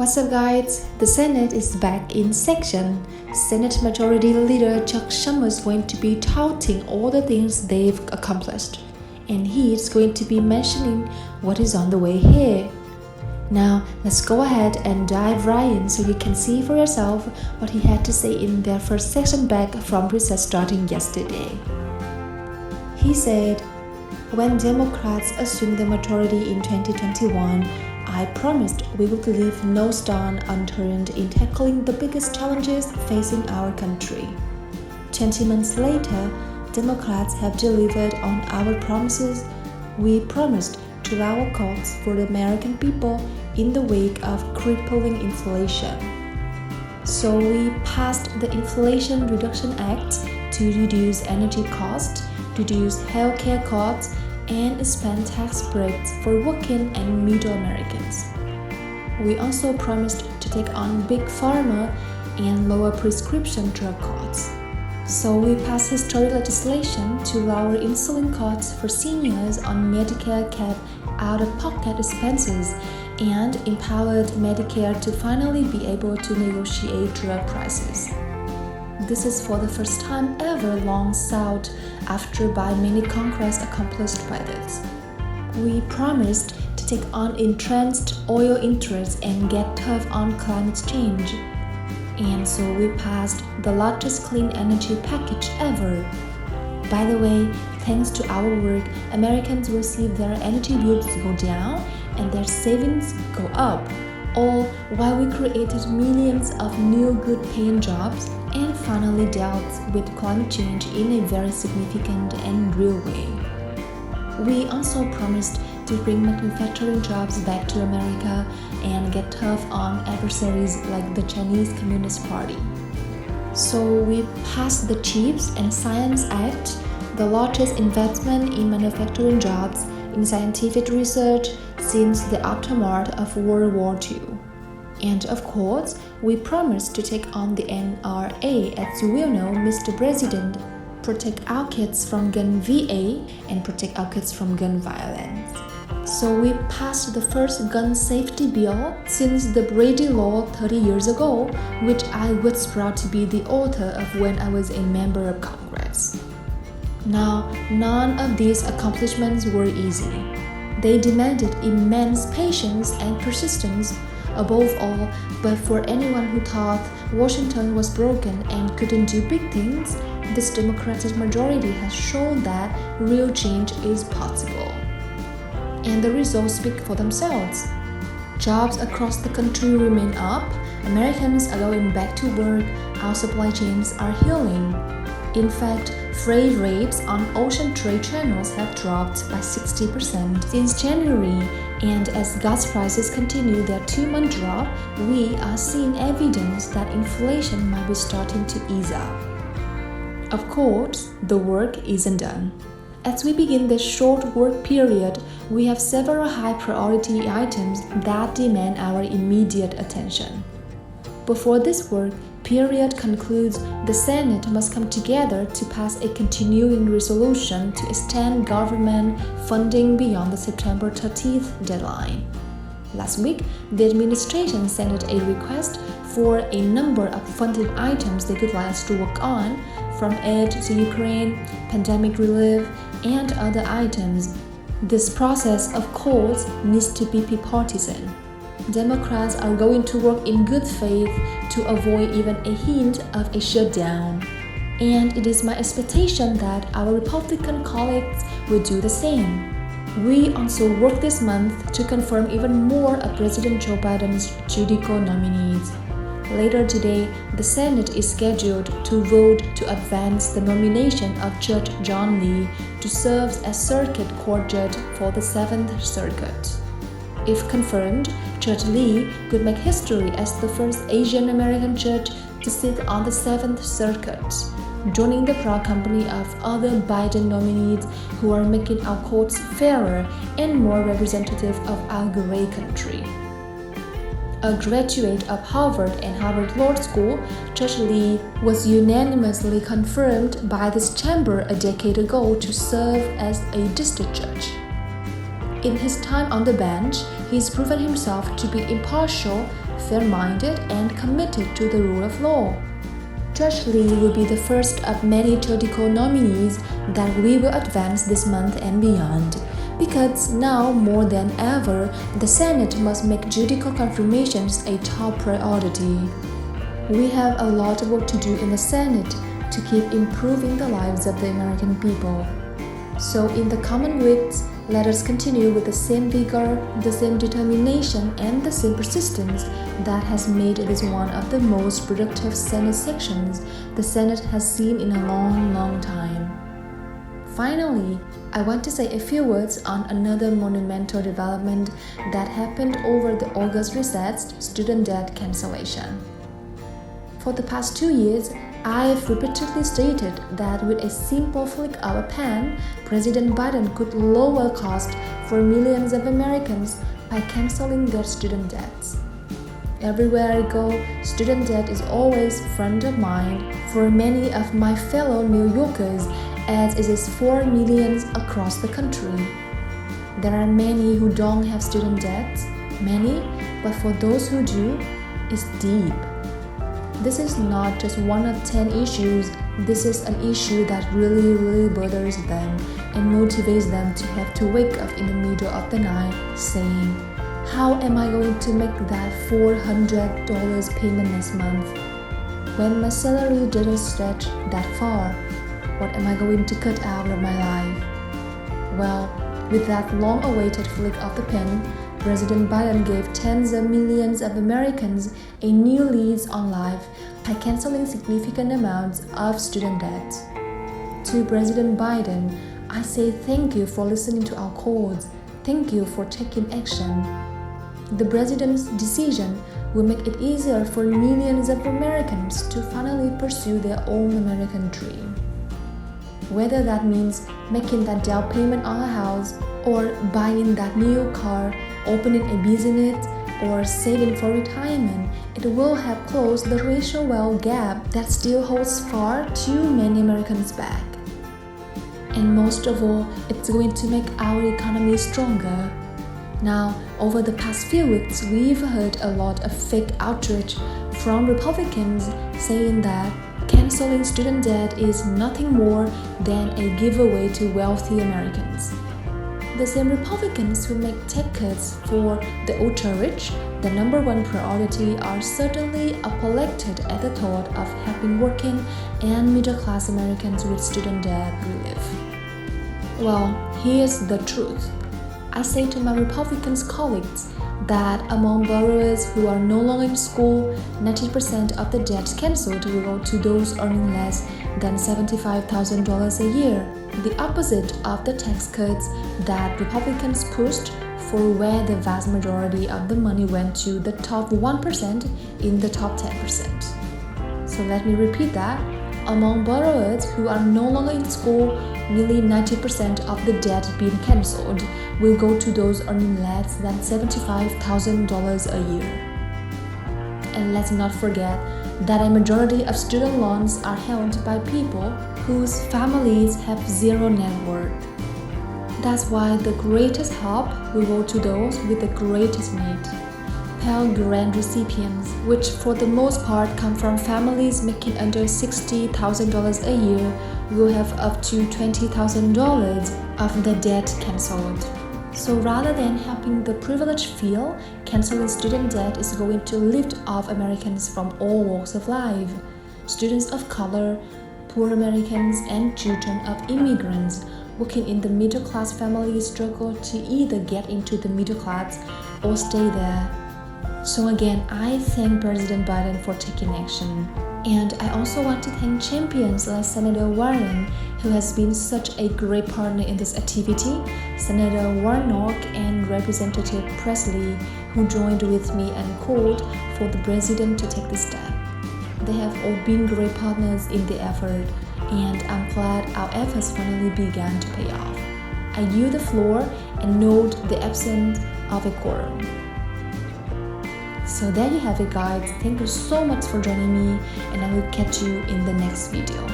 What's up, guys? The Senate is back in session. Senate Majority Leader Chuck Schumer is going to be touting all the things they've accomplished, and he's going to be mentioning what is on the way here. Now, let's go ahead and dive right in so you can see for yourself what he had to say in their first session back from recess starting yesterday. He said, "When Democrats assumed the majority in 2021, I promised we would leave no stone unturned in tackling the biggest challenges facing our country. 20 months later, Democrats have delivered on our promises. We promised to lower costs for the American people in the wake of crippling inflation. So we passed the Inflation Reduction Act to reduce energy costs, reduce healthcare costs, and expand tax breaks for working and middle Americans. We also promised to take on Big Pharma and lower prescription drug costs. So we passed historic legislation to lower insulin costs for seniors on Medicare cap out-of-pocket expenses and empowered Medicare to finally be able to negotiate drug prices. This is for the first time ever long sought after by many Congress accomplished by this. We promised to take on entrenched oil interests and get tough on climate change. And so we passed the largest clean energy package ever. By the way, thanks to our work, Americans will see their energy bills go down and their savings go up, all while we created millions of new good-paying jobs and finally dealt with climate change in a very significant and real way. We also promised to bring manufacturing jobs back to America and get tough on adversaries like the Chinese Communist Party. So we passed the CHIPS and Science Act, the largest investment in manufacturing jobs in scientific research since the aftermath of World War II. And of course, we promised to take on the NRA. As you will know, Mr. President, protect our kids from gun VA and protect our kids from gun violence. So we passed the first gun safety bill since the Brady Law 30 years ago, which I was proud to be the author of when I was a member of Congress. Now, none of these accomplishments were easy. They demanded immense patience and persistence. Above all, but for anyone who thought Washington was broken and couldn't do big things, this Democratic majority has shown that real change is possible. And the results speak for themselves. Jobs across the country remain up, Americans are going back to work, our supply chains are healing. In fact, freight rates on ocean trade channels have dropped by 60% since January, and as gas prices continue their 2-month drop, we are seeing evidence that inflation might be starting to ease up. Of course, the work isn't done. As we begin this short work period, we have several high-priority items that demand our immediate attention. Before this work period concludes, the Senate must come together to pass a continuing resolution to extend government funding beyond the September 30th deadline. Last week, the administration sent a request for a number of funded items they would like us to work on, from aid to Ukraine, pandemic relief, and other items. This process, of course, needs to be bipartisan. Democrats are going to work in good faith to avoid even a hint of a shutdown. And it is my expectation that our Republican colleagues will do the same. We also work this month to confirm even more of President Joe Biden's judicial nominees. Later today, the Senate is scheduled to vote to advance the nomination of Judge John Lee to serve as Circuit Court Judge for the 7th Circuit. If confirmed, Judge Lee could make history as the first Asian American judge to sit on the 7th Circuit, joining the proud company of other Biden nominees who are making our courts fairer and more representative of our great country. A graduate of Harvard and Harvard Law School, Judge Lee was unanimously confirmed by this chamber a decade ago to serve as a district judge. In his time on the bench, he's proven himself to be impartial, fair-minded, and committed to the rule of law. Judge Lee will be the first of many judicial nominees that we will advance this month and beyond. Because now more than ever, the Senate must make judicial confirmations a top priority. We have a lot of work to do in the Senate to keep improving the lives of the American people. So in the coming weeks, let us continue with the same vigor, the same determination, and the same persistence that has made this one of the most productive Senate sections the Senate has seen in a long, long time. Finally, I want to say a few words on another monumental development that happened over the August recess: student debt cancellation. For the past 2 years, I've repeatedly stated that with a simple flick of a pen, President Biden could lower costs for millions of Americans by canceling their student debts. Everywhere I go, student debt is always front of mind for many of my fellow New Yorkers, as it is for millions across the country. There are many who don't have student debts, many, but for those who do, it's deep. This is not just one of 10 issues, this is an issue that really bothers them and motivates them to have to wake up in the middle of the night saying, how am I going to make that $400 payment next month? When my salary didn't stretch that far, what am I going to cut out of my life? Well, with that long-awaited flick of the pen, President Biden gave tens of millions of Americans a new lease on life by canceling significant amounts of student debt. To President Biden, I say thank you for listening to our calls. Thank you for taking action. The President's decision will make it easier for millions of Americans to finally pursue their own American dream. Whether that means making that down payment on a house, or buying that new car, opening a business, or saving for retirement, it will help close the racial wealth gap that still holds far too many Americans back. And most of all, it's going to make our economy stronger. Now, over the past few weeks, we've heard a lot of fake outrage from Republicans saying that canceling student debt is nothing more than a giveaway to wealthy Americans. The same Republicans who make tax cuts for the ultra-rich, the number one priority, are certainly apoplected at the thought of helping working and middle-class Americans with student debt relief. Well, here's the truth. I say to my Republican colleagues that among borrowers who are no longer in school, 90% of the debts cancelled will go to those earning less than $75,000 a year, the opposite of the tax cuts that Republicans pushed for, where the vast majority of the money went to the top 1% in the top 10%. So let me repeat that. Among borrowers who are no longer in school, nearly 90% of the debt being cancelled will go to those earning less than $75,000 a year. And let's not forget that a majority of student loans are held by people whose families have zero net worth. That's why the greatest help will go to those with the greatest need. Pell Grant recipients, which for the most part come from families making under $60,000 a year, will have up to $20,000 of the debt cancelled. So rather than helping the privileged few, canceling student debt is going to lift off Americans from all walks of life. Students of color, poor Americans, and children of immigrants working in the middle-class families struggle to either get into the middle class or stay there. So again, I thank President Biden for taking action. And I also want to thank champions like Senator Warren, who has been such a great partner in this activity, Senator Warnock and Representative Presley, who joined with me and called for the President to take this step. They have all been great partners in the effort, and I'm glad our efforts finally began to pay off. I yield the floor and note the absence of a quorum. So there you have it, guys. Thank you so much for joining me, and I will catch you in the next video.